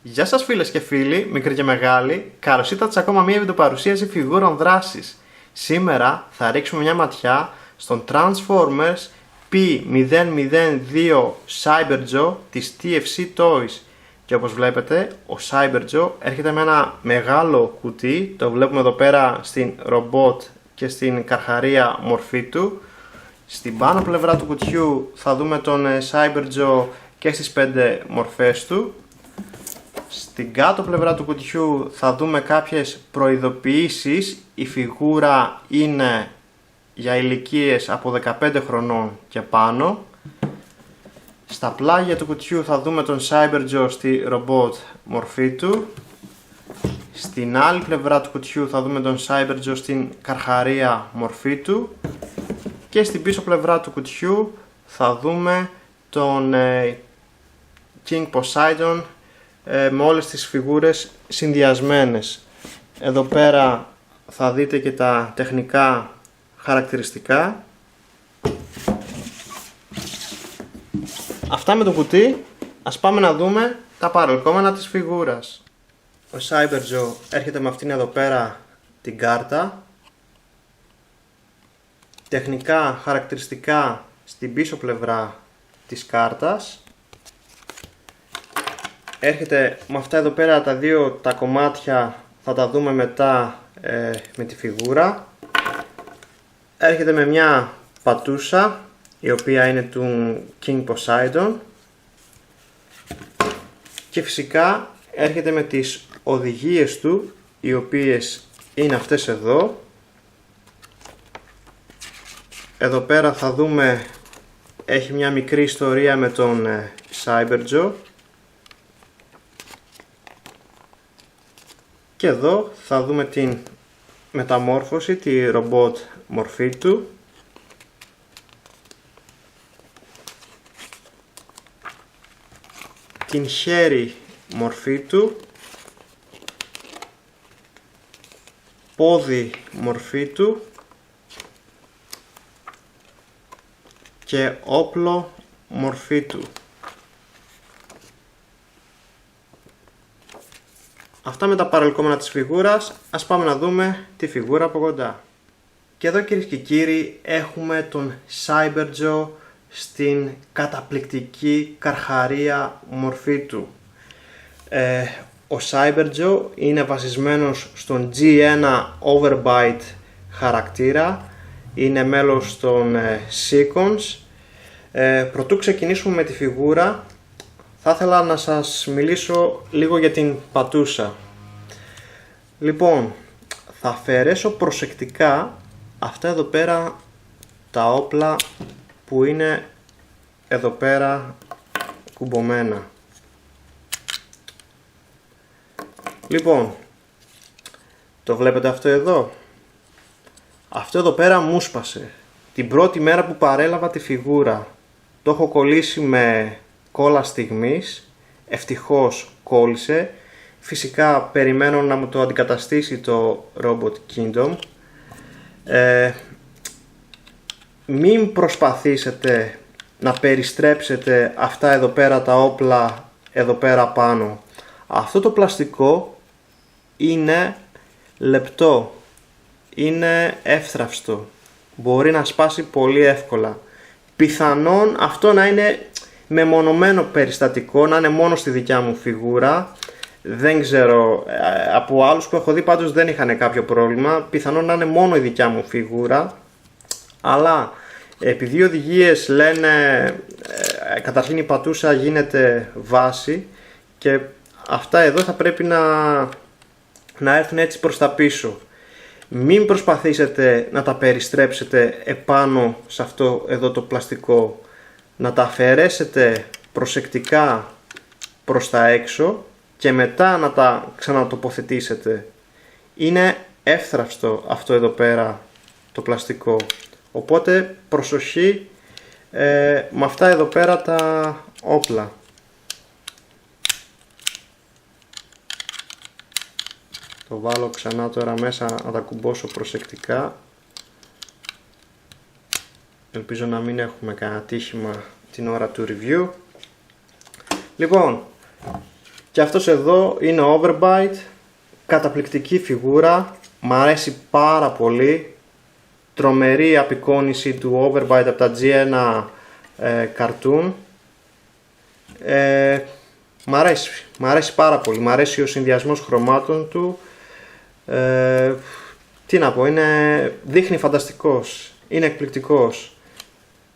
Γεια σας φίλες και φίλοι, μικροί και μεγάλοι, καλώς ήρθατε σε ακόμα μία βιντεοπαρουσίαση φιγούρων δράσης. Σήμερα θα ρίξουμε μια ματιά στον Transformers P002 Cyber-Joe της TFC Toys. Και όπως βλέπετε, ο Cyber-Joe έρχεται με ένα μεγάλο κουτί, το βλέπουμε εδώ πέρα στην ρομπότ και στην καρχαρία μορφή του. Στην πάνω πλευρά του κουτιού θα δούμε τον Cyber-Joe και στις 5 μορφές του. Στην κάτω πλευρά του κουτιού θα δούμε κάποιες προειδοποιήσεις. Η φιγούρα είναι για ηλικίες από 15 χρονών και πάνω. Στα πλάγια του κουτιού θα δούμε τον Cyber-Joe στη ρομπότ μορφή του. Στην άλλη πλευρά του κουτιού θα δούμε τον Cyber-Joe στην καρχαρία μορφή του. Και στην πίσω πλευρά του κουτιού θα δούμε τον King Poseidon με όλες τις φιγούρες συνδυασμένες. Εδώ πέρα θα δείτε και τα τεχνικά χαρακτηριστικά. Αυτά με το κουτί. Ας πάμε να δούμε τα παρελκόμενα της φιγούρας. Ο Cyber-Joe έρχεται με αυτήν εδώ πέρα την κάρτα. Τεχνικά χαρακτηριστικά στην πίσω πλευρά της κάρτας. Έρχεται με αυτά εδώ πέρα τα κομμάτια, θα τα δούμε μετά με τη φιγούρα. Έρχεται με μια πατούσα η οποία είναι του King Poseidon. Και φυσικά έρχεται με τις οδηγίες του, οι οποίες είναι αυτές εδώ. Εδώ πέρα θα δούμε, έχει μια μικρή ιστορία με τον Cyber-Joe. Και εδώ θα δούμε την μεταμόρφωση, τη ρομπότ μορφή του. Την χέρι μορφή του. Πόδι μορφή του. Και όπλο μορφή του. Αυτά με τα παρελκόμενα της φιγούρας. Ας πάμε να δούμε τη φιγούρα από κοντά. Και εδώ κυρίες και κύριοι έχουμε τον Cyber-Joe στην καταπληκτική καρχαρία μορφή του. Ο Cyber-Joe είναι βασισμένος στον G1 Overbite χαρακτήρα. Είναι μέλος των Seacons. Προτού ξεκινήσουμε με τη φιγούρα, θα ήθελα να σας μιλήσω λίγο για την πατούσα. Λοιπόν, θα αφαιρέσω προσεκτικά αυτά εδώ πέρα τα όπλα που είναι εδώ πέρα κουμπωμένα. Λοιπόν, το βλέπετε αυτό εδώ? Αυτό εδώ πέρα μου σπάσε την πρώτη μέρα που παρέλαβα τη φιγούρα. Το έχω κολλήσει με κόλλα στιγμής, ευτυχώς κόλλησε. Φυσικά περιμένω να μου το αντικαταστήσει το Robot Kingdom. Μην προσπαθήσετε να περιστρέψετε αυτά εδώ πέρα τα όπλα εδώ πέρα πάνω. Αυτό το πλαστικό είναι λεπτό, είναι εύθραυστο, μπορεί να σπάσει πολύ εύκολα. Πιθανόν αυτό να είναι μεμονωμένο περιστατικό, να είναι μόνο στη δικιά μου φιγούρα. Δεν ξέρω, από άλλους που έχω δει πάντως δεν είχαν κάποιο πρόβλημα. Πιθανόν να είναι μόνο η δικιά μου φιγούρα. Αλλά επειδή οι οδηγίες λένε καταρχήν η πατούσα γίνεται βάση, και αυτά εδώ θα πρέπει να έρθουν έτσι προς τα πίσω. Μην προσπαθήσετε να τα περιστρέψετε επάνω σε αυτό εδώ το πλαστικό. Να τα αφαιρέσετε προσεκτικά προς τα έξω και μετά να τα ξανατοποθετήσετε. Είναι εύθραυστο αυτό εδώ πέρα το πλαστικό. Οπότε προσοχή με αυτά εδώ πέρα τα όπλα. Το βάλω ξανά τώρα μέσα να τα κουμπώσω προσεκτικά. Ελπίζω να μην έχουμε κανένα ατύχημα την ώρα του review. Λοιπόν, και Και αυτός εδώ είναι ο Overbite, καταπληκτική φιγούρα, μ' αρέσει πάρα πολύ, τρομερή απεικόνιση του Overbite από τα G1 cartoon. Μ' αρέσει πάρα πολύ, μ' αρέσει ο συνδυασμός χρωμάτων του, τι να πω, δείχνει φανταστικός, είναι εκπληκτικός.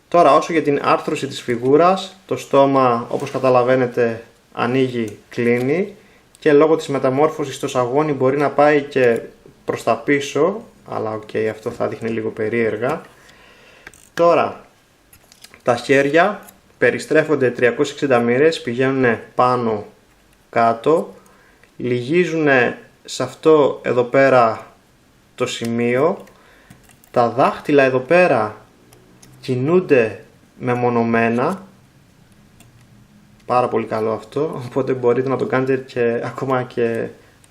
Τώρα όσο για την άρθρωση της φιγούρας, το στόμα όπως καταλαβαίνετε ανοίγει, κλείνει και λόγω της μεταμόρφωσης το σαγόνι μπορεί να πάει και προς τα πίσω, αλλά αυτό θα δείχνει λίγο περίεργα. Τώρα τα χέρια περιστρέφονται 360 μοίρες, πηγαίνουν πάνω κάτω, λυγίζουν σε αυτό εδώ πέρα το σημείο, τα δάχτυλα εδώ πέρα κινούνται μεμονωμένα, πάρα πολύ καλό αυτό, οπότε μπορείτε να το κάνετε και ακόμα και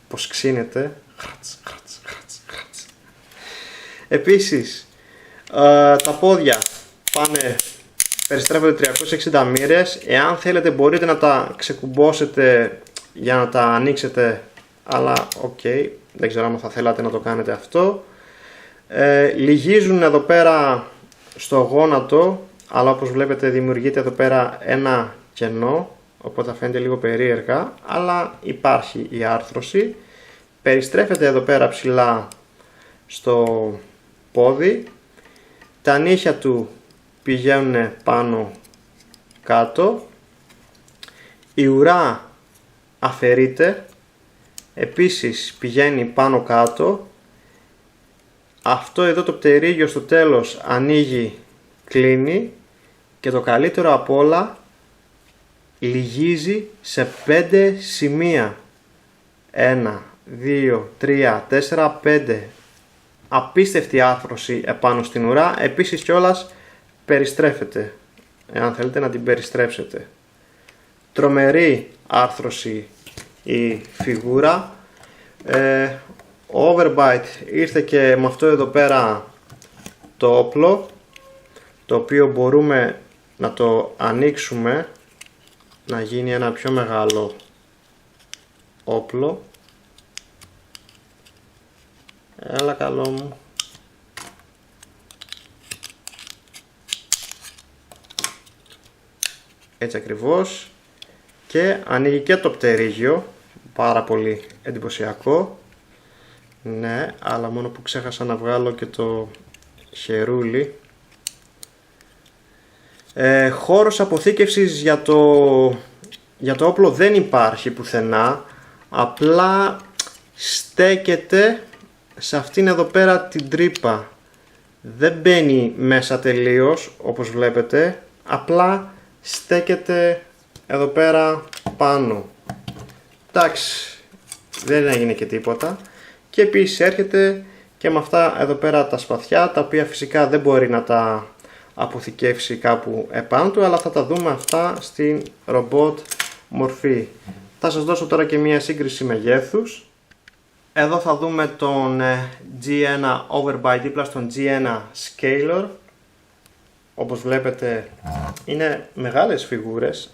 πως ξύνετε. Επίσης τα πόδια περιστρέφονται 360 μοίρες, εάν θέλετε μπορείτε να τα ξεκουμπώσετε για να τα ανοίξετε, αλλά δεν ξέρω αν θα θέλατε να το κάνετε αυτό. Λυγίζουν εδώ πέρα στο γόνατο, αλλά όπως βλέπετε δημιουργείται εδώ πέρα ένα κενό, οπότε θα φαίνεται λίγο περίεργα, αλλά υπάρχει η άρθρωση. Περιστρέφεται εδώ πέρα ψηλά στο πόδι, τα νύχια του πηγαίνουν πάνω κάτω, η ουρά αφαιρείται, επίσης πηγαίνει πάνω κάτω, αυτό εδώ το πτερίγιο στο τέλος ανοίγει, κλείνει και το καλύτερο απ' όλα λυγίζει σε 5 σημεία. 1, 2, 3, 4, 5. Απίστευτη άρθρωση επάνω στην ουρά, επίσης κιόλας περιστρέφεται, εάν θέλετε να την περιστρέψετε. Τρομερή άρθρωση η φιγούρα. Ο Overbite ήρθε και με αυτό εδώ πέρα το όπλο, το οποίο μπορούμε να το ανοίξουμε να γίνει ένα πιο μεγάλο όπλο. Έλα καλό μου. Έτσι ακριβώς. Και ανοίγει και το πτερίγιο, πάρα πολύ εντυπωσιακό. Ναι, αλλά μόνο που ξέχασα να βγάλω και το χερούλι. Χώρος αποθήκευσης για το όπλο δεν υπάρχει πουθενά, απλά στέκεται σε αυτήν εδώ πέρα την τρύπα. Δεν μπαίνει μέσα τελείως όπως βλέπετε, απλά στέκεται εδώ πέρα πάνω. Εντάξει, δεν έγινε και τίποτα. Και επίσης έρχεται και με αυτά εδώ πέρα τα σπαθιά, τα οποία φυσικά δεν μπορεί να τα αποθηκεύσει κάπου επάνω του, αλλά θα τα δούμε αυτά στην ρομπότ μορφή. Θα σας δώσω τώρα και μία σύγκριση μεγέθους. Εδώ θα δούμε τον G1 Overbite δίπλα στον G1 Scaler. Όπως βλέπετε είναι μεγάλες φιγούρες,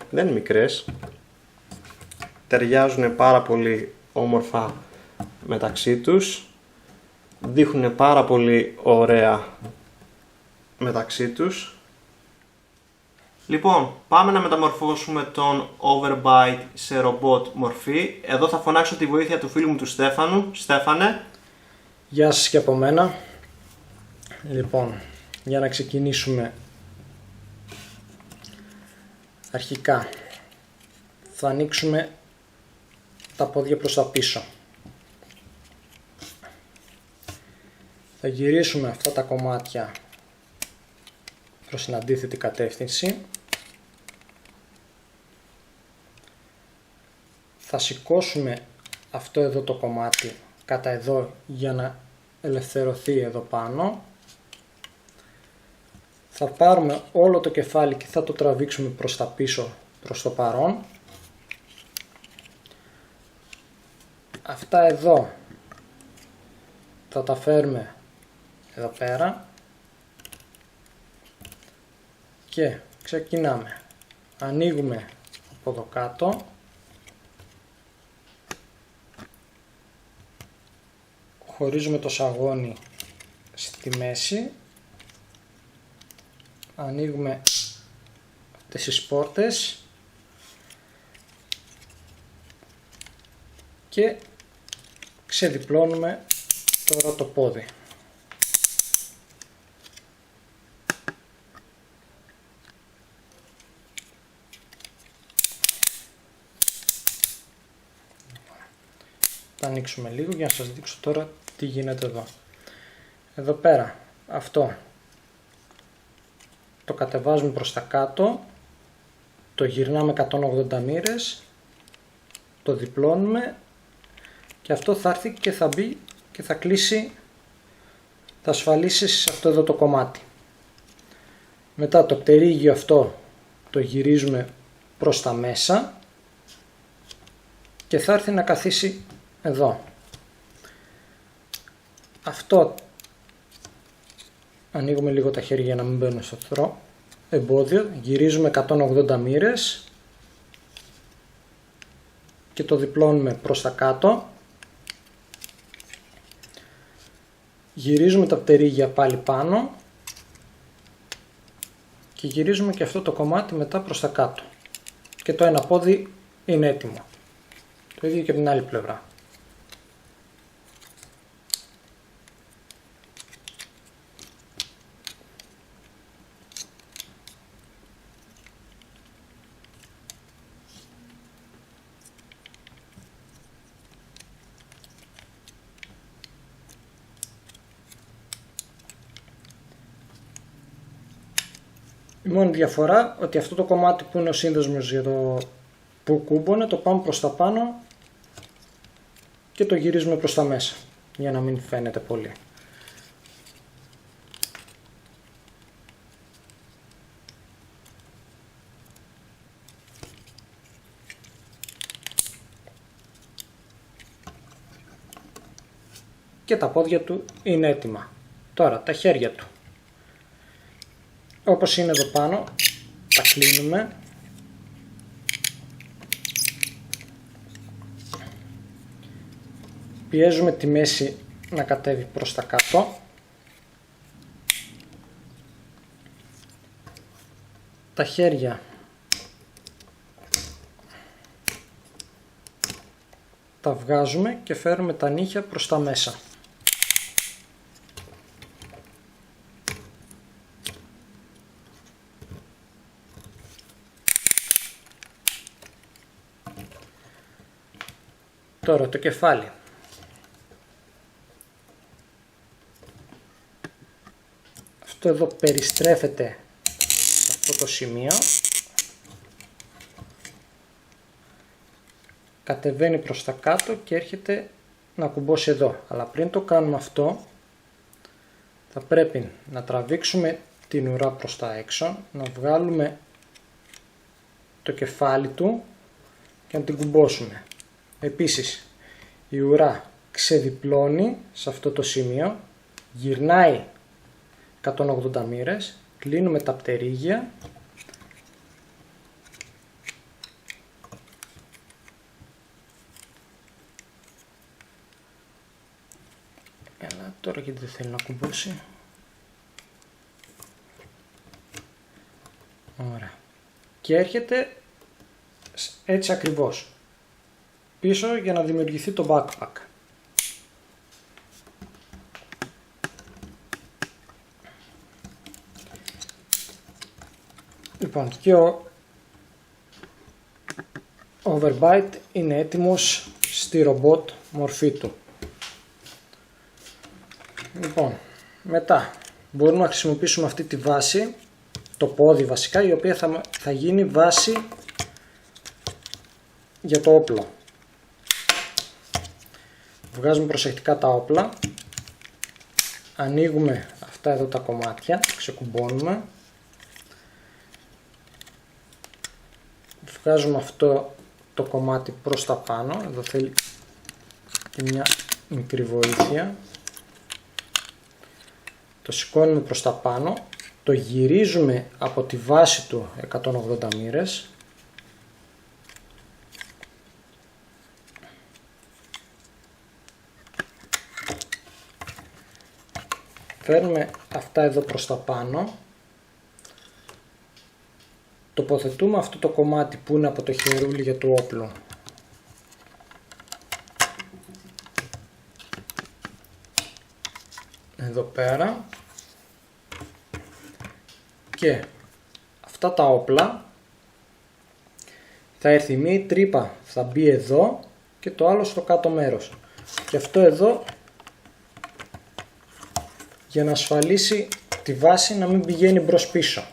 δεν είναι μικρές. Ταιριάζουν πάρα πολύ όμορφα μεταξύ τους. Δείχνουν πάρα πολύ ωραία μεταξύ τους. Λοιπόν, πάμε να μεταμορφώσουμε τον Overbite σε ρομπότ μορφή. Εδώ θα φωνάξω τη βοήθεια του φίλου μου του Στέφανου. Στέφανε. Γεια σας και από μένα. Λοιπόν, για να ξεκινήσουμε, αρχικά θα ανοίξουμε τα πόδια προς τα πίσω. Θα γυρίσουμε αυτά τα κομμάτια προς την αντίθετη κατεύθυνση. Θα σηκώσουμε αυτό εδώ το κομμάτι κατά εδώ για να ελευθερωθεί εδώ πάνω. Θα πάρουμε όλο το κεφάλι και θα το τραβήξουμε προς τα πίσω, προς το παρόν. Αυτά εδώ θα τα φέρουμε εδώ πέρα και ξεκινάμε. Ανοίγουμε από εδώ κάτω χωρίζουμε το σαγόνι στη μέση, ανοίγουμε αυτές τις πόρτες και ξεδιπλώνουμε τώρα το πόδι. Θα ανοίξουμε λίγο για να σας δείξω τώρα τι γίνεται εδώ. Εδώ πέρα αυτό το κατεβάζουμε προς τα κάτω, το γυρνάμε 180 μοίρες, το διπλώνουμε και αυτό θα έρθει και θα μπει και θα κλείσει, θα ασφαλίσει σε αυτό εδώ το κομμάτι. Μετά το πτερίγιο αυτό το γυρίζουμε προς τα μέσα και θα έρθει να καθίσει εδώ. Αυτό ανοίγουμε λίγο τα χέρια για να μην μπαίνουν στο εμπόδιο, γυρίζουμε 180 μοίρες και το διπλώνουμε προς τα κάτω, γυρίζουμε τα πτερίγια πάλι πάνω και γυρίζουμε και αυτό το κομμάτι μετά προς τα κάτω και το ένα πόδι είναι έτοιμο. Το ίδιο και από την άλλη πλευρά. Η μόνη διαφορά ότι αυτό το κομμάτι που είναι ο σύνδεσμος για το που κούμπονε το πάμε προς τα πάνω και το γυρίζουμε προς τα μέσα για να μην φαίνεται πολύ. Και τα πόδια του είναι έτοιμα. Τώρα τα χέρια του, όπως είναι εδώ πάνω, τα κλείνουμε. Πιέζουμε τη μέση να κατέβει προς τα κάτω. Τα χέρια τα βγάζουμε και φέρουμε τα νύχια προς τα μέσα. Τώρα το κεφάλι. Αυτό εδώ περιστρέφεται σε αυτό το σημείο. Κατεβαίνει προς τα κάτω και έρχεται να κουμπώσει εδώ. Αλλά πριν το κάνουμε αυτό, θα πρέπει να τραβήξουμε την ουρά προς τα έξω, να βγάλουμε το κεφάλι του και να την κουμπώσουμε. Επίσης, η ουρά ξεδιπλώνει σε αυτό το σημείο, γυρνάει 180 μοίρες, κλείνουμε τα πτερίγια τώρα γιατί δεν θέλει να κουμπώσει. Ωραία. Και έρχεται έτσι ακριβώς πίσω για να δημιουργηθεί το backpack. Λοιπόν, και ο Overbite είναι έτοιμος στη ρομπότ μορφή του. Λοιπόν, μετά μπορούμε να χρησιμοποιήσουμε αυτή τη βάση, το πόδι βασικά, η οποία θα γίνει βάση για το όπλο. Βγάζουμε προσεκτικά τα όπλα, ανοίγουμε αυτά εδώ τα κομμάτια, ξεκουμπώνουμε, βγάζουμε αυτό το κομμάτι προς τα πάνω, εδώ θέλει και μια μικρή βοήθεια, το σηκώνουμε προς τα πάνω, το γυρίζουμε από τη βάση του 180 μοίρες, Φέρνουμε αυτά εδώ προς τα πάνω. Τοποθετούμε αυτό το κομμάτι που είναι από το χερούλι για το όπλο εδώ πέρα και αυτά τα όπλα θα έρθει μία τρύπα, θα μπει εδώ και το άλλο στο κάτω μέρος και αυτό εδώ για να ασφαλίσει τη βάση να μην πηγαίνει μπρος πίσω.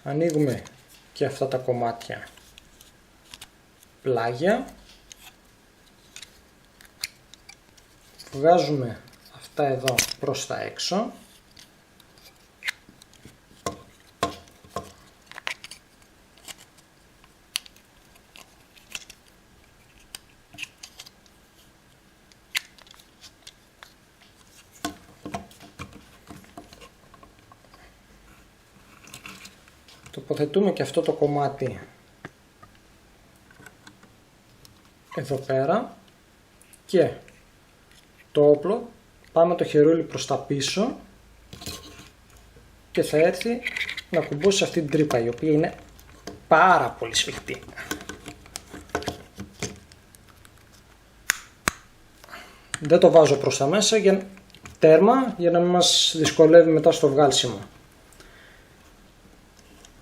Ανοίγουμε και αυτά τα κομμάτια πλάγια, βγάζουμε αυτά εδώ προς τα έξω τοποθετούμε και αυτό το κομμάτι εδώ πέρα και το όπλο πάμε το χερούλι προς τα πίσω και θα έρθει να κουμπώσει αυτή την τρύπα η οποία είναι πάρα πολύ σφιχτή. Δεν το βάζω προς τα μέσα για τέρμα για να μην μας δυσκολεύει μετά στο βγάλσιμο.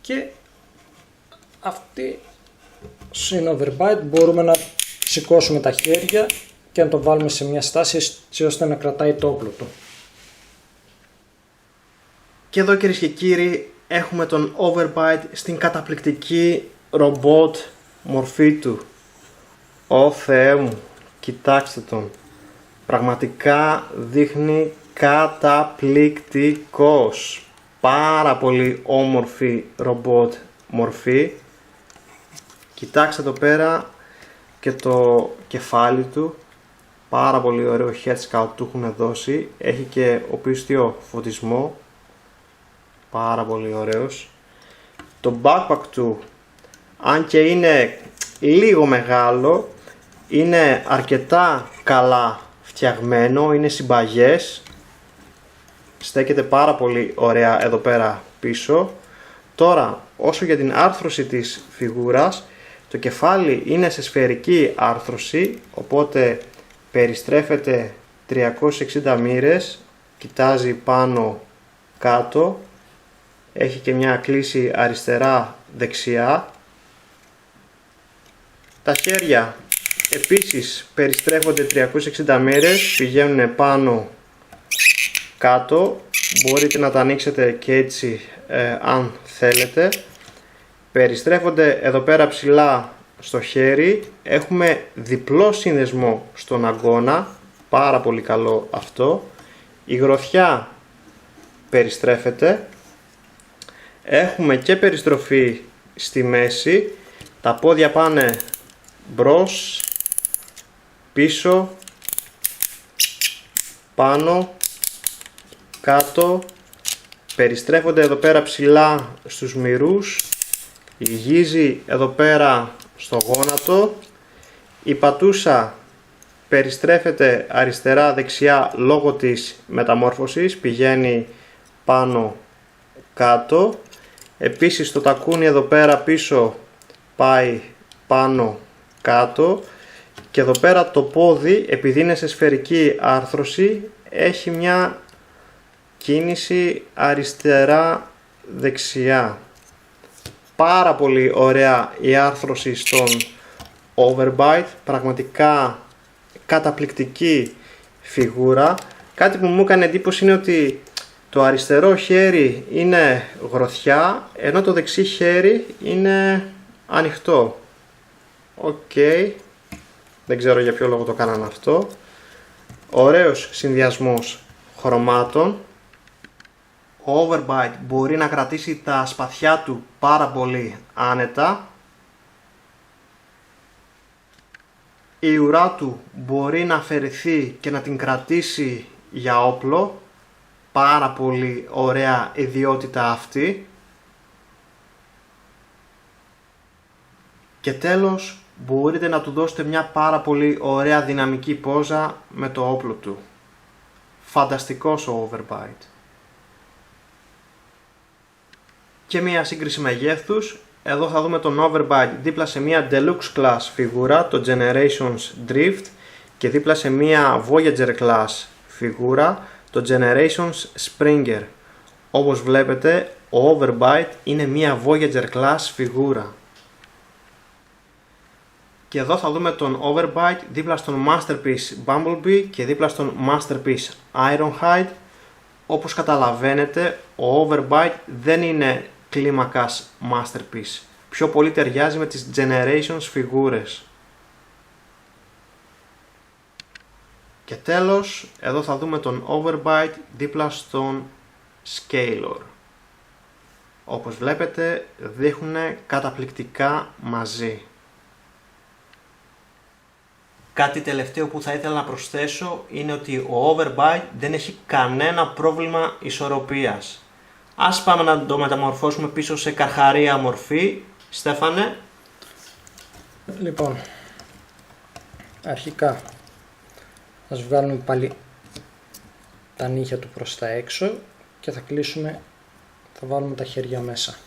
Και αυτή είναι overbite, μπορούμε να σηκώσουμε τα χέρια και να το βάλουμε σε μια στάση έτσι ώστε να κρατάει το όπλο του. Και εδώ κυρίες και κύριοι έχουμε τον overbite στην καταπληκτική ρομπότ μορφή του. Ω Θεέ μου, κοιτάξτε τον. Πραγματικά δείχνει καταπληκτικός. Πάρα πολύ όμορφη ρομπότ μορφή. Κοιτάξτε εδώ πέρα και το κεφάλι του. Πάρα πολύ ωραίο head scout του έχουν δώσει. Έχει και οπίστιο φωτισμό. Πάρα πολύ ωραίος. Το backpack του, αν και είναι λίγο μεγάλο, είναι αρκετά καλά φτιαγμένο. Είναι συμπαγές. Στέκεται πάρα πολύ ωραία εδώ πέρα πίσω. Τώρα, όσο για την άρθρωση της φιγούρας, το κεφάλι είναι σε σφαιρική άρθρωση, οπότε περιστρέφεται 360 μοίρες, κοιτάζει πάνω κάτω, έχει και μια κλίση αριστερά δεξιά. Τα χέρια επίσης περιστρέφονται 360 μοίρες, πηγαίνουν πάνω κάτω, μπορείτε να τα ανοίξετε και έτσι αν θέλετε. Περιστρέφονται εδώ πέρα ψηλά στο χέρι, έχουμε διπλό σύνδεσμο στον αγκώνα, πάρα πολύ καλό αυτό. Η γροθιά περιστρέφεται, έχουμε και περιστροφή στη μέση, τα πόδια πάνε μπρος, πίσω, πάνω, κάτω, περιστρέφονται εδώ πέρα ψηλά στους μυρούς, η γύζη εδώ πέρα στο γόνατο, η πατούσα περιστρέφεται αριστερά δεξιά λόγω της μεταμόρφωσης, πηγαίνει πάνω κάτω, επίσης το τακούνι εδώ πέρα πίσω πάει πάνω κάτω και εδώ πέρα το πόδι, επειδή είναι σε σφαιρική άρθρωση, έχει μια κίνηση αριστερά δεξιά. Πάρα πολύ ωραία η άρθρωση στον overbite, πραγματικά καταπληκτική φιγούρα. Κάτι που μου έκανε εντύπωση είναι ότι το αριστερό χέρι είναι γροθιά, ενώ το δεξί χέρι είναι ανοιχτό. Οκ, δεν ξέρω για ποιο λόγο το κάνανε αυτό. Ωραίος συνδυασμός χρωμάτων. Ο overbite μπορεί να κρατήσει τα σπαθιά του πάρα πολύ άνετα. Η ουρά του μπορεί να αφαιρεθεί και να την κρατήσει για όπλο. Πάρα πολύ ωραία ιδιότητα αυτή. Και τέλος, μπορείτε να του δώσετε μια πάρα πολύ ωραία δυναμική πόζα με το όπλο του. Φανταστικός ο Overbite. Και μια σύγκριση μεγέθους. Εδώ θα δούμε τον Overbite δίπλα σε μια Deluxe Class φιγούρα, το Generations Drift, και δίπλα σε μια Voyager Class φιγούρα, το Generations Springer. Όπως βλέπετε, ο Overbite είναι μια Voyager Class φιγούρα. Και εδώ θα δούμε τον Overbite δίπλα στον Masterpiece Bumblebee και δίπλα στον Masterpiece Ironhide. Όπως καταλαβαίνετε, ο Overbite δεν είναι κλίμακας Masterpiece. Πιο πολύ ταιριάζει με τις Generations φιγούρες. Και τέλος, εδώ θα δούμε τον Overbite δίπλα στον Scalor. Όπως βλέπετε, δείχνουν καταπληκτικά μαζί. Κάτι τελευταίο που θα ήθελα να προσθέσω είναι ότι ο Overbite δεν έχει κανένα πρόβλημα ισορροπίας. Ας πάμε να το μεταμορφώσουμε πίσω σε καρχαρία μορφή. Στέφανε. Λοιπόν, αρχικά ας βγάλουμε πάλι τα νύχια του προς τα έξω και θα κλείσουμε, θα βάλουμε τα χέρια μέσα.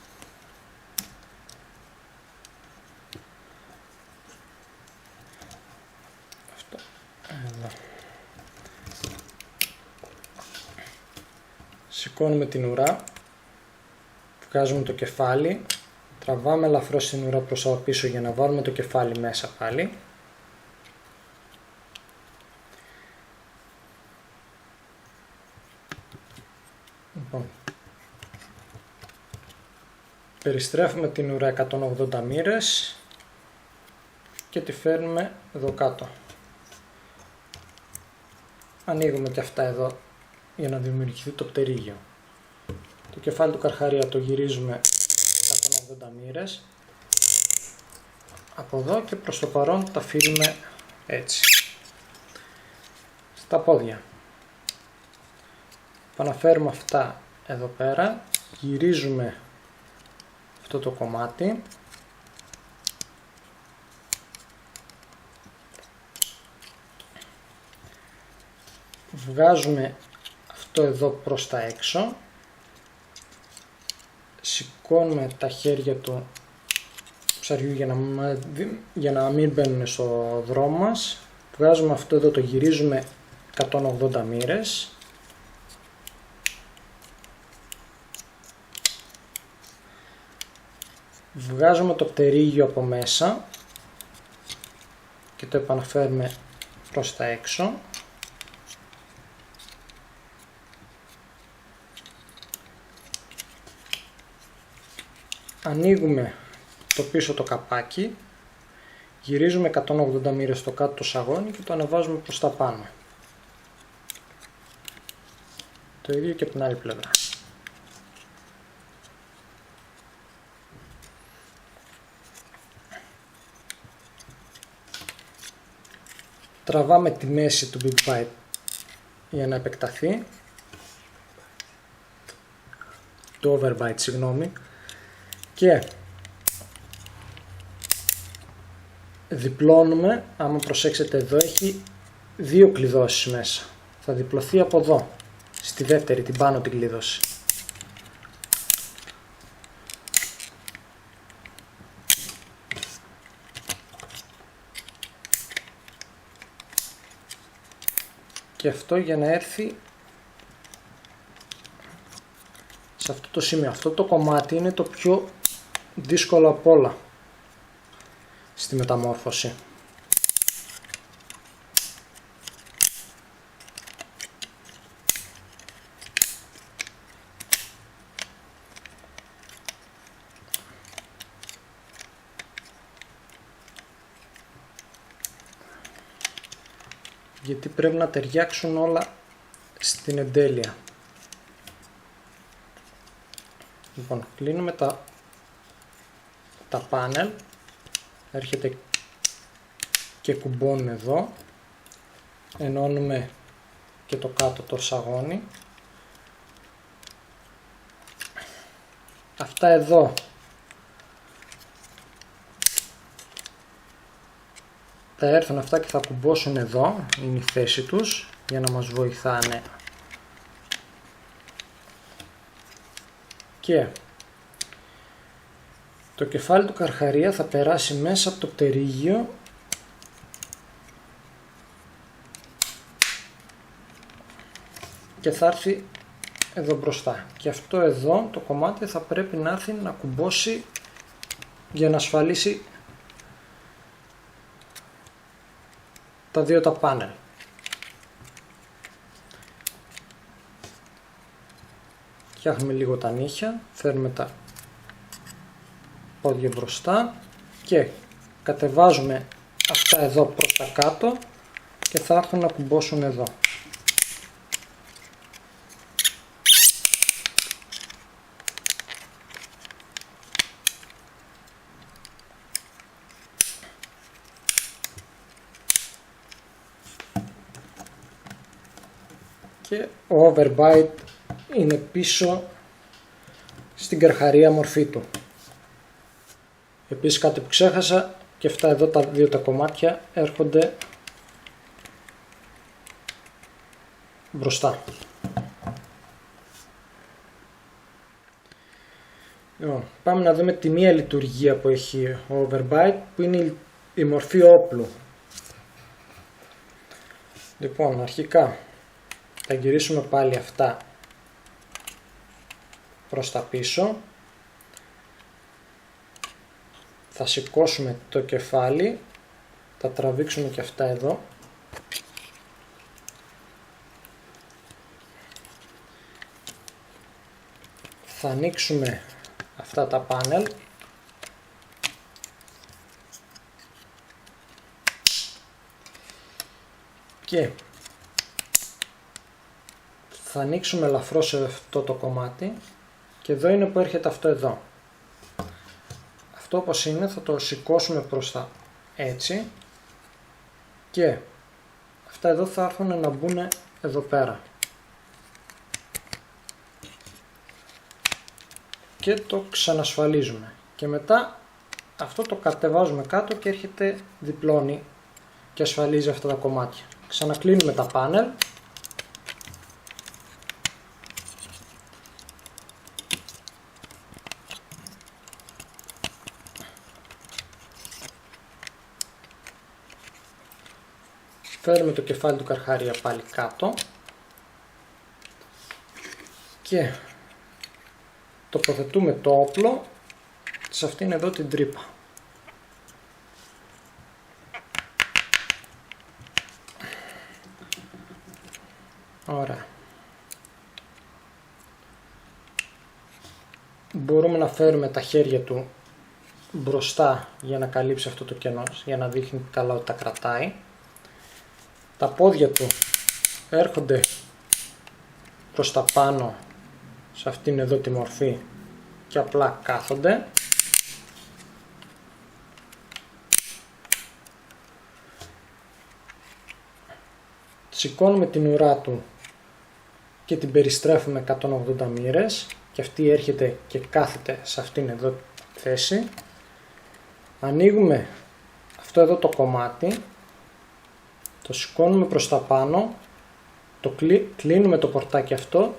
Αυτό, εδώ. Σηκώνουμε την ουρά, βγάζουμε το κεφάλι, τραβάμε ελαφρώς την ουρά προς τα πίσω για να βάλουμε το κεφάλι μέσα πάλι. Λοιπόν, περιστρέφουμε την ουρά 180 μοίρες και τη φέρνουμε εδώ κάτω. Ανοίγουμε και αυτά εδώ για να δημιουργηθεί το πτερίγιο. Το κεφάλι του καρχαρία το γυρίζουμε 180 μοίρες. Από εδώ και προς το παρόν τα αφήνουμε έτσι. Στα πόδια. Παναφέρουμε αυτά εδώ πέρα, γυρίζουμε αυτό το κομμάτι, βγάζουμε αυτό εδώ προς τα έξω, σηκώνουμε τα χέρια του ψαριού για να μην μπαίνουν στο δρόμο μας, βγάζουμε αυτό εδώ, το γυρίζουμε 180 μοίρες. Βγάζουμε το πτερίγιο από μέσα και το επαναφέρουμε προς τα έξω. Ανοίγουμε το πίσω το καπάκι, γυρίζουμε 180 μοίρες στο κάτω το σαγόνι και το ανεβάζουμε προς τα πάνω. Το ίδιο και από την άλλη πλευρά. Τραβάμε τη μέση του Big Bite για να επεκταθεί, το Overbite συγγνώμη, και διπλώνουμε. Άμα προσέξετε, εδώ έχει δύο κλειδώσεις μέσα, θα διπλωθεί από εδώ στη δεύτερη, την πάνω την κλείδωση. Και αυτό για να έρθει σε αυτό το σημείο. Αυτό το κομμάτι είναι το πιο δύσκολο απ' όλα στη μεταμόρφωση. Γιατί πρέπει να ταιριάξουν όλα στην εντέλεια. Λοιπόν, κλείνουμε τα πάνελ, έρχεται και κουμπώνουμε εδώ, ενώνουμε και το κάτω το σαγόνι. Αυτά εδώ θα έρθουν αυτά και θα κουμπώσουν εδώ, είναι η θέση τους, για να μας βοηθάνε. Και το κεφάλι του καρχαρία θα περάσει μέσα από το πτερίγιο και θα έρθει εδώ μπροστά. Και αυτό εδώ το κομμάτι θα πρέπει να έρθει να κουμπώσει για να ασφαλίσει τα δύο τα πάνελ. Φτιάχνουμε λίγο τα νύχια, φέρνουμε τα πόδια μπροστά και κατεβάζουμε αυτά εδώ προς τα κάτω και θα έρθουν να κουμπώσουν εδώ. Και ο overbite είναι πίσω στην καρχαρία μορφή του. Επίσης κάτι που ξέχασα, και αυτά εδώ τα δύο τα κομμάτια έρχονται μπροστά. Πάμε να δούμε τη μία λειτουργία που έχει ο overbite, που είναι η μορφή όπλου. Λοιπόν, αρχικά θα γυρίσουμε πάλι αυτά προς τα πίσω, θα σηκώσουμε το κεφάλι, θα τραβήξουμε και αυτά εδώ, θα ανοίξουμε αυτά τα πάνελ και θα ανοίξουμε ελαφρώς αυτό το κομμάτι και εδώ είναι που έρχεται αυτό εδώ. Αυτό όπως είναι θα το σηκώσουμε προς τα έτσι και αυτά εδώ θα έρθουν να μπουν εδώ πέρα. Και το ξανασφαλίζουμε. Και μετά αυτό το κατεβάζουμε κάτω και έρχεται διπλώνει και ασφαλίζει αυτά τα κομμάτια. Ξανακλίνουμε τα πάνελ. Φέρνουμε το κεφάλι του καρχαρία πάλι κάτω και τοποθετούμε το όπλο σε αυτήν εδώ την τρύπα. Ωραία. Μπορούμε να φέρουμε τα χέρια του μπροστά για να καλύψει αυτό το κενό, για να δείχνει καλά ότι τα κρατάει. Τα πόδια του έρχονται προς τα πάνω σε αυτήν εδώ τη μορφή και απλά κάθονται. Σηκώνουμε την ουρά του και την περιστρέφουμε 180 μοίρες και αυτή έρχεται και κάθεται σε αυτήν εδώ τη θέση. Ανοίγουμε αυτό εδώ το κομμάτι, το σηκώνουμε προς τα πάνω, το κλείνουμε το πορτάκι αυτό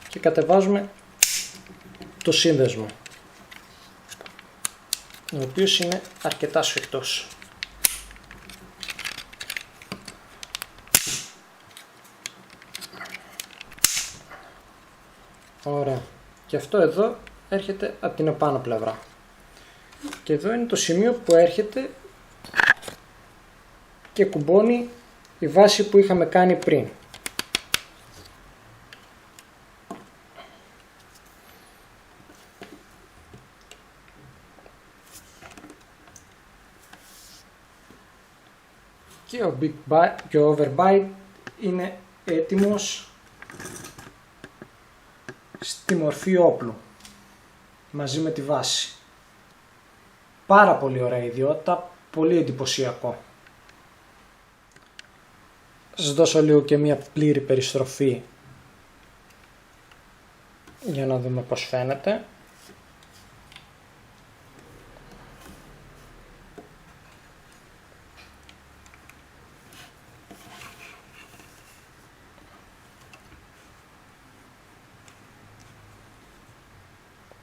και κατεβάζουμε το σύνδεσμο, ο οποίος είναι αρκετά σφιχτός. Ωραία. Και αυτό εδώ έρχεται από την επάνω πλευρά. Και εδώ είναι το σημείο που έρχεται και κουμπώνει η βάση που είχαμε κάνει πριν. Και ο overbite είναι έτοιμος στη μορφή όπλου μαζί με τη βάση. Πάρα πολύ ωραία ιδιότητα, πολύ εντυπωσιακό. Σας δώσω λίγο και μια πλήρη περιστροφή για να δούμε πώς φαίνεται.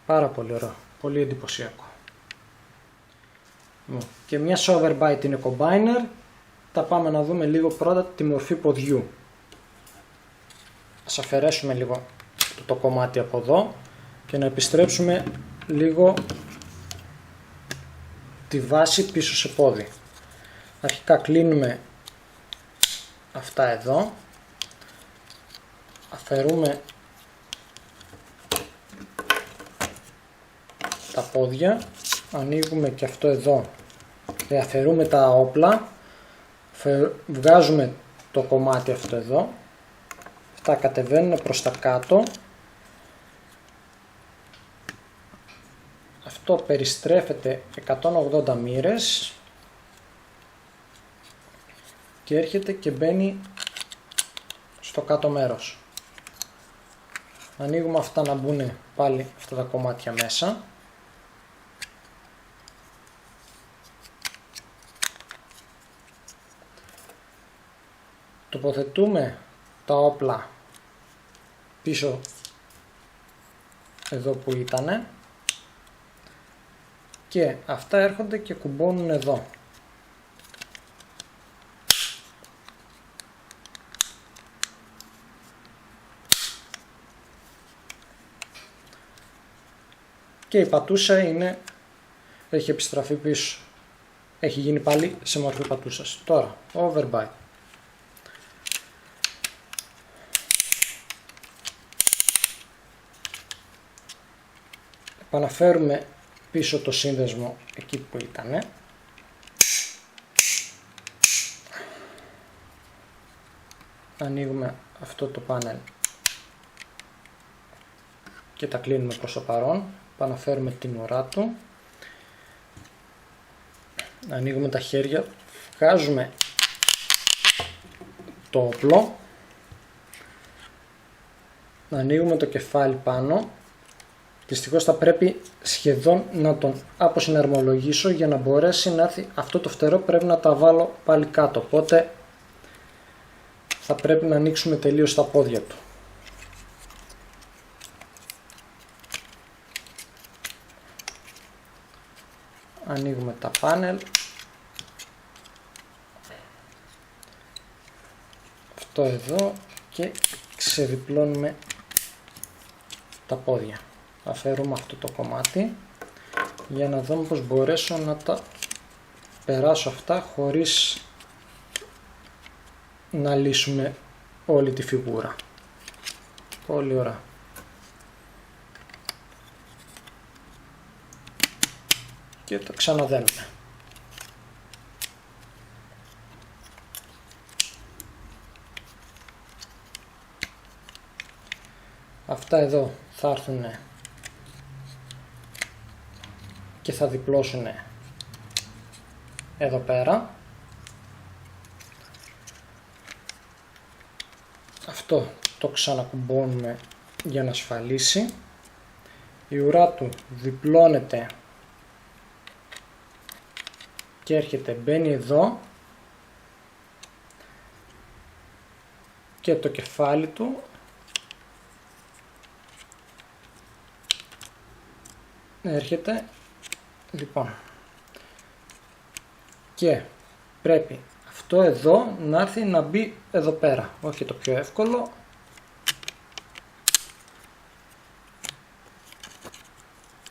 Πάρα πολύ ωραίο, πολύ εντυπωσιακό. Και μια overbite είναι combiner. Θα πάμε να δούμε λίγο πρώτα τη μορφή ποδιού. Ας αφαιρέσουμε λίγο το κομμάτι από εδώ και να επιστρέψουμε λίγο τη βάση πίσω σε πόδι. Αρχικά κλείνουμε αυτά εδώ, αφαιρούμε τα πόδια, ανοίγουμε και αυτό εδώ και αφαιρούμε τα όπλα, βγάζουμε το κομμάτι αυτό εδώ, αυτά κατεβαίνουν προς τα κάτω, αυτό περιστρέφεται 180 μοίρες και έρχεται και μπαίνει στο κάτω μέρος. Ανοίγουμε αυτά να μπουν πάλι αυτά τα κομμάτια μέσα. Τοποθετούμε τα όπλα πίσω εδώ που ήτανε και αυτά έρχονται και κουμπώνουν εδώ. Και η πατούσα έχει επιστραφεί πίσω. Έχει γίνει πάλι σε μορφή πατούσας. Τώρα, overbite. Επαναφέρουμε πίσω το σύνδεσμο εκεί που ήταν. Ανοίγουμε αυτό το πάνελ και τα κλείνουμε προς το παρόν. Επαναφέρουμε την ουρά του. Ανοίγουμε τα χέρια, βγάζουμε το όπλο, ανοίγουμε το κεφάλι πάνω. Δυστυχώς θα πρέπει σχεδόν να τον αποσυναρμολογήσω για να μπορέσει να έρθει αυτό το φτερό, πρέπει να τα βάλω πάλι κάτω, οπότε θα πρέπει να ανοίξουμε τελείως τα πόδια του. Ανοίγουμε τα πάνελ, αυτό εδώ και ξεδιπλώνουμε τα πόδια. Αφαιρούμε αυτό το κομμάτι για να δούμε πως μπορέσω να τα περάσω αυτά χωρίς να λύσουμε όλη τη φιγούρα. Πολύ ωραία. Και το ξαναδένουμε. Αυτά εδώ θα έρθουν και θα διπλώσουν εδώ πέρα. Αυτό το ξανακουμπώνουμε για να ασφαλίσει. Η ουρά του διπλώνεται και έρχεται, μπαίνει εδώ και το κεφάλι του έρχεται, λοιπόν, και πρέπει αυτό εδώ να έρθει να μπει εδώ πέρα, όχι το πιο εύκολο.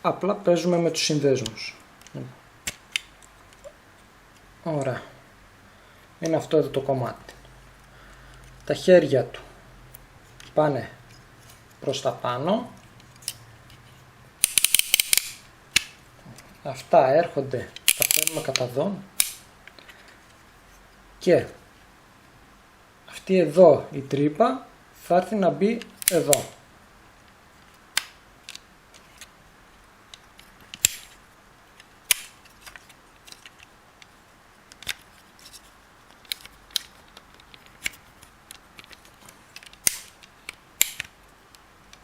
Απλά παίζουμε με τους συνδέσμους. Ωραία. Είναι αυτό εδώ το κομμάτι. Τα χέρια του πάνε προς τα πάνω. Αυτά έρχονται, τα παίρνουμε κατά εδώ. Και αυτή εδώ η τρύπα θα έρθει να μπει εδώ.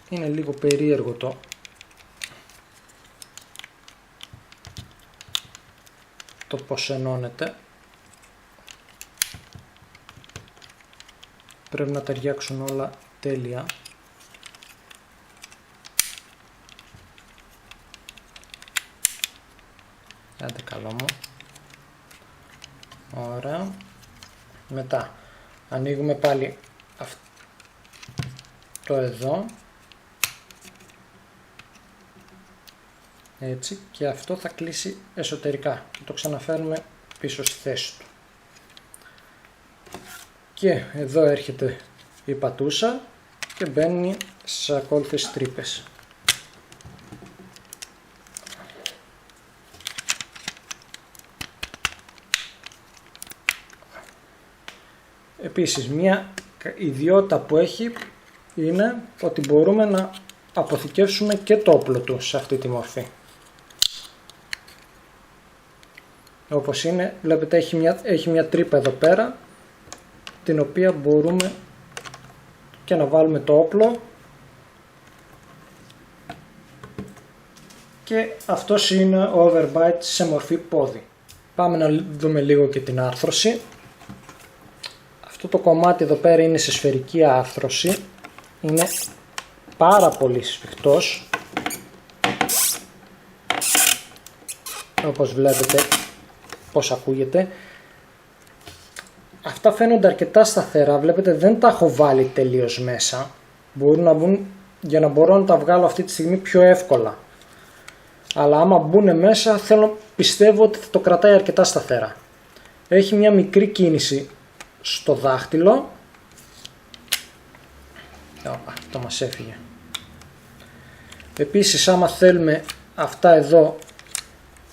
Είναι λίγο περίεργο το πως ενώνεται. Πρέπει να ταιριάξουν όλα τέλεια. Άντε καλό μου. Ωραία. Μετά ανοίγουμε πάλι αυτό εδώ. Έτσι, και αυτό θα κλείσει εσωτερικά και το ξαναφέρουμε πίσω στη θέση του. Και εδώ έρχεται η πατούσα και μπαίνει στις ακόλουθες τρύπες. Επίσης, μια ιδιότητα που έχει είναι ότι μπορούμε να αποθηκεύσουμε και το όπλο του σε αυτή τη μορφή. Όπως είναι, βλέπετε έχει μια τρύπα εδώ πέρα, την οποία μπορούμε και να βάλουμε το όπλο, και αυτός είναι ο overbite σε μορφή πόδι. Πάμε να δούμε λίγο και την άρθρωση. Αυτό το κομμάτι εδώ πέρα είναι σε σφαιρική άρθρωση, είναι πάρα πολύ σφιχτός, όπως βλέπετε πως ακούγεται. Αυτά φαίνονται αρκετά σταθερά, βλέπετε δεν τα έχω βάλει τελείως μέσα, μπορούν να μπουν για να μπορώ να τα βγάλω αυτή τη στιγμή πιο εύκολα, αλλά άμα μπουν μέσα πιστεύω ότι θα το κρατάει αρκετά σταθερά. Έχει μια μικρή κίνηση στο δάχτυλο. Το μας έφυγε. Επίσης άμα θέλουμε, αυτά εδώ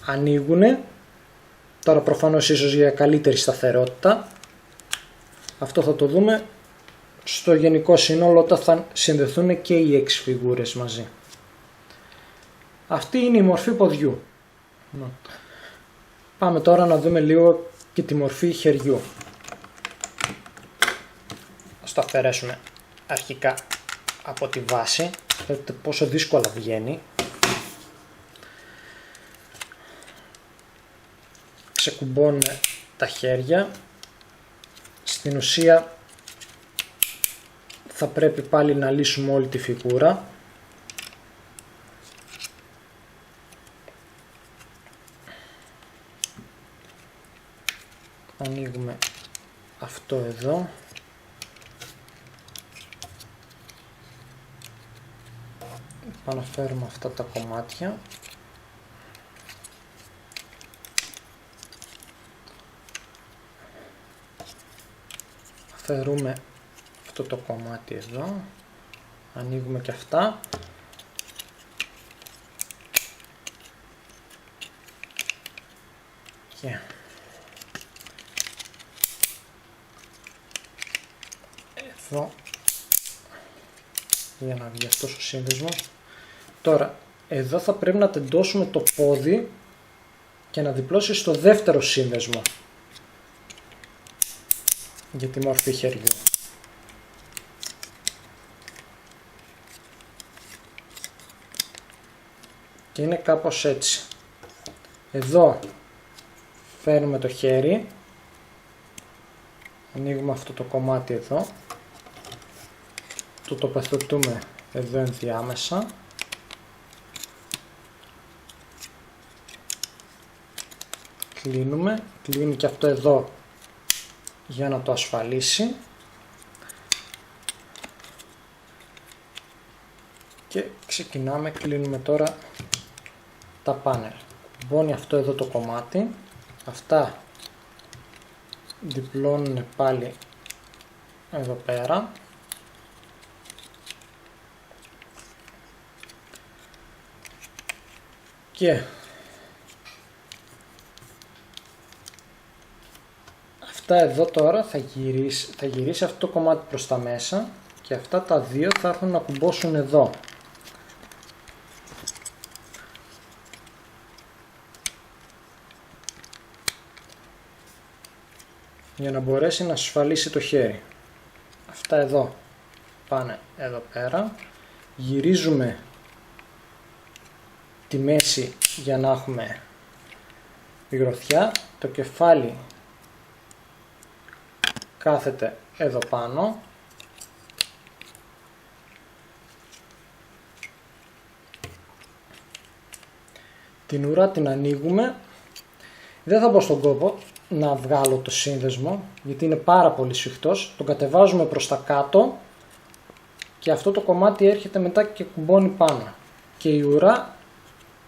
ανοίγουνε. Τώρα προφανώς ίσως για καλύτερη σταθερότητα. Αυτό θα το δούμε στο γενικό σύνολο όταν θα συνδεθούν και οι 6 φιγούρες μαζί. Αυτή είναι η μορφή ποδιού. Πάμε τώρα να δούμε λίγο και τη μορφή χεριού. Ας το αφαιρέσουμε αρχικά από τη βάση. Βλέπετε πόσο δύσκολα βγαίνει. Ξεκουμπώνουμε τα χέρια. Στην ουσία θα πρέπει πάλι να λύσουμε όλη τη φιγούρα. Ανοίγουμε αυτό εδώ. Αναφέρουμε αυτά τα κομμάτια. Αφαιρούμε αυτό το κομμάτι εδώ. Ανοίγουμε και αυτά. Και εδώ, για να βγει αυτός ο σύνδεσμος. Τώρα, εδώ θα πρέπει να τεντώσουμε το πόδι και να διπλώσει στο δεύτερο σύνδεσμο για τη μορφή χεριού. Και είναι κάπως έτσι. Εδώ φέρνουμε το χέρι, ανοίγουμε αυτό το κομμάτι εδώ, το τοποθετούμε εδώ ενδιάμεσα. Κλείνει και αυτό εδώ για να το ασφαλίσει και ξεκινάμε, κλείνουμε τώρα τα πάνελ. Μπώνει αυτό εδώ το κομμάτι, αυτά διπλώνουν πάλι εδώ πέρα και εδώ τώρα θα γυρίσει αυτό το κομμάτι προς τα μέσα και αυτά τα δύο θα έρθουν να κουμπώσουν εδώ. Για να μπορέσει να ασφαλίσει το χέρι. Αυτά εδώ πάνε εδώ πέρα. Γυρίζουμε τη μέση για να έχουμε γροθιά. Το κεφάλι κάθεται εδώ πάνω. Την ουρά την ανοίγουμε Δεν θα μπω στον κόπο να βγάλω το σύνδεσμο, γιατί είναι πάρα πολύ σφιχτός. Τον κατεβάζουμε προς τα κάτω και αυτό το κομμάτι έρχεται μετά και κουμπώνει πάνω. Και η ουρά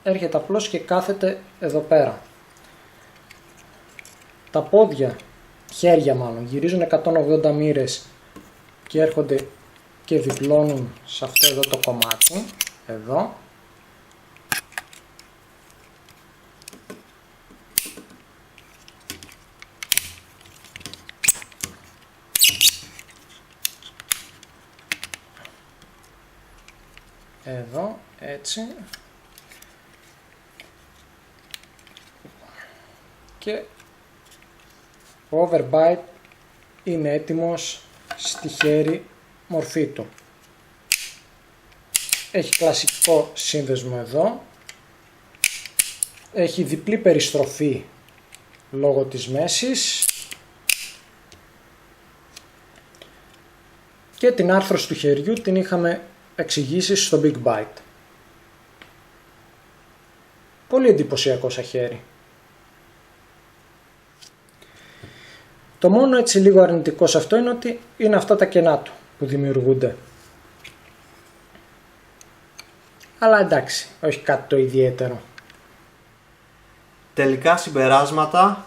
έρχεται απλώς και κάθεται εδώ πέρα. Τα πόδια, χέρια μάλλον, γυρίζουν 180 μοίρες και έρχονται και διπλώνουν σε αυτό εδώ το κομμάτι, εδώ. Εδώ, έτσι. Και ο overbite είναι έτοιμος στη χέρι μορφή του. Έχει κλασικό σύνδεσμο εδώ. Έχει διπλή περιστροφή λόγω της μέσης. Και την άρθρωση του χεριού την είχαμε εξηγήσει στο Big Bite. Πολύ εντυπωσιακό σαν χέρι. Το μόνο έτσι λίγο αρνητικό σε αυτό είναι ότι είναι αυτά τα κενά του που δημιουργούνται. Αλλά εντάξει, όχι κάτι το ιδιαίτερο. Τελικά συμπεράσματα,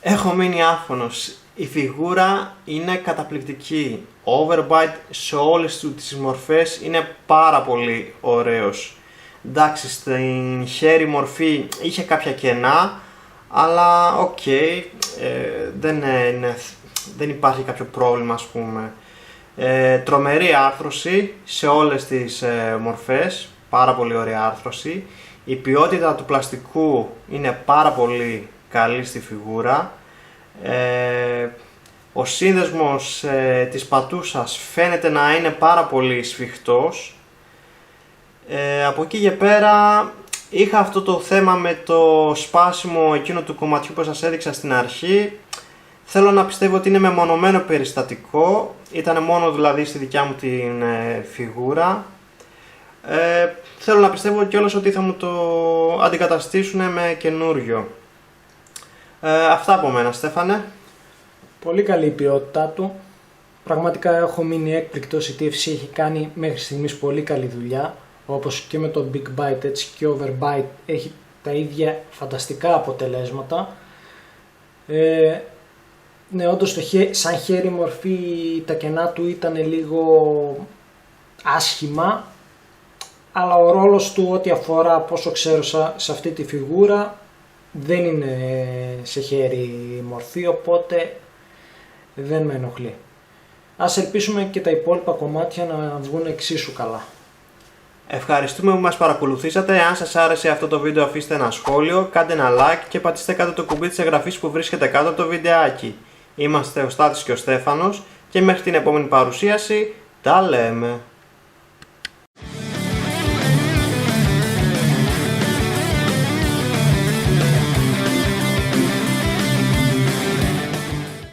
έχω μείνει άφωνος. Η φιγούρα είναι καταπληκτική. Ο overbite σε όλες τις μορφές είναι πάρα πολύ ωραίος. Εντάξει, στην χέρι μορφή είχε κάποια κενά, αλλά οκ, δεν υπάρχει κάποιο πρόβλημα, ας πούμε. Τρομερή άρθρωση σε όλες τις μορφές, πάρα πολύ ωραία άρθρωση. Η ποιότητα του πλαστικού είναι πάρα πολύ καλή στη φιγούρα. Ο σύνδεσμος της πατούσας φαίνεται να είναι πάρα πολύ σφιχτός. Από εκεί και πέρα είχα αυτό το θέμα με το σπάσιμο εκείνο του κομματιού που σας έδειξα στην αρχή. Θέλω να πιστεύω ότι είναι μεμονωμένο περιστατικό, ήταν μόνο δηλαδή στη δικιά μου την φιγούρα. Θέλω να πιστεύω κιόλας ότι θα μου το αντικαταστήσουν με καινούριο. Αυτά από μένα, Στέφανε. Πολύ καλή η ποιότητά του. Πραγματικά έχω μείνει έκπληκτος, η TFC έχει κάνει μέχρι στιγμής πολύ καλή δουλειά. Όπως και με το Big Bite έτσι και Overbite έχει τα ίδια φανταστικά αποτελέσματα. Ναι, όντως σαν χέρι μορφή τα κενά του ήταν λίγο άσχημα, αλλά ο ρόλος του ό,τι αφορά πόσο ξέρω σε αυτή τη φιγούρα δεν είναι σε χέρι μορφή, οπότε δεν με ενοχλεί. Ας ελπίσουμε και τα υπόλοιπα κομμάτια να βγουν εξίσου καλά. Ευχαριστούμε που μας παρακολουθήσατε. Αν σας άρεσε αυτό το βίντεο, αφήστε ένα σχόλιο, κάντε ένα like και πατήστε κάτω το κουμπί της εγγραφής που βρίσκεται κάτω από το βιντεάκι. Είμαστε ο Στάθης και ο Στέφανος και μέχρι την επόμενη παρουσίαση τα λέμε.